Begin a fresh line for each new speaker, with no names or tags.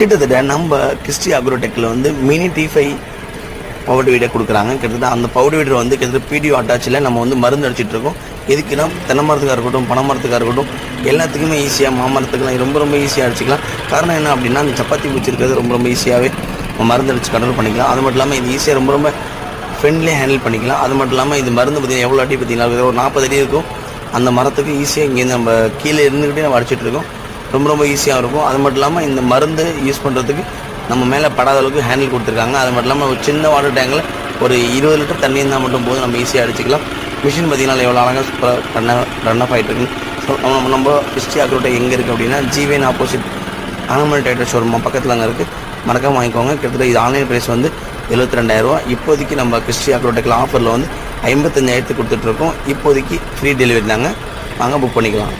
கிட்டத்தட்ட நம்ம கிறிஸ்டி அக்ரோடெக்கில் வந்து மினி T5 பவர் டிவைடர் கொடுக்குறாங்க. கிட்டத்தட்ட அந்த பவர் டிவைடர் வந்து கிட்டத்தட்ட PDO அட்டாச்சில் நம்ம வந்து மருந்து அடிச்சிட்டு இருக்கோம். எதுக்குன்னா தென்னை மரத்துக்காக இருக்கட்டும், பனை மரத்துக்காக இருக்கட்டும், எல்லாத்துக்குமே ஈஸியாக மாமரத்துக்குலாம் ரொம்ப ஈஸியாக அடிச்சிக்கலாம். காரணம் என்ன அப்படின்னா, அந்த சப்பாத்தி பிடிச்சிருக்கிறது ரொம்ப ஈஸியாகவே மருந்து அடிச்சு கண்ட்ரோல் பண்ணிக்கலாம். அது மட்டும் இல்லாமல் இது ஈஸியாக ரொம்ப ஃப்ரெண்ட்லியாக ஹேண்டில் பண்ணிக்கலாம். அது மட்டும் இல்லாமல் இது மருந்து பார்த்தீங்கன்னா எவ்வளோ அடி பார்த்தீங்கன்னா ஒரு 40 அடி இருக்கும். அந்த மரத்துக்கு ஈஸியாக இங்கேருந்து நம்ம கீழே இருந்துக்கிட்டே நம்ம அடிச்சிட்டு இருக்கோம். ரொம்ப ஈஸியாக இருக்கும். அது மட்டும் இல்லாமல் இந்த மருந்து யூஸ் பண்ணுறதுக்கு நம்ம மேலே படாத அளவுக்கு ஹேண்டில் கொடுத்துருக்காங்க. அது மட்டும் இல்லாமல் ஒரு சின்ன வாட்டர் டேங்கில் ஒரு 20 லிட்டர் தண்ணி இருந்தால் மட்டும் போதும், நம்ம ஈஸியாக அடிச்சிக்கலாம். மிஷின் பார்த்திங்கன்னா எவ்வளோ அழகாக சூப்பராக ரன் ஆஃப் ஆகிட்டு இருக்குன்னு. ஸோ நம்ம கிறிஸ்டி அக்ரோடெக் எங்கே இருக்குது அப்படின்னா GVN opposite animal titre showroom பக்கத்தில் அங்கே இருக்குது. மறக்காமல் வாங்கிக்கோங்க. கிட்டத்தட்ட இது ஆன்லைன் ப்ரைஸ் வந்து 72,000 ரூபா. இப்போதைக்கு நம்ம கிறிஸ்டி அக்ரோடெக்கில் ஆஃபரில் வந்து 55,000 கொடுத்துட்ருக்கோம். இப்போதைக்கு ஃப்ரீ டெலிவரி தாங்க. வாங்க புக் பண்ணிக்கலாம்.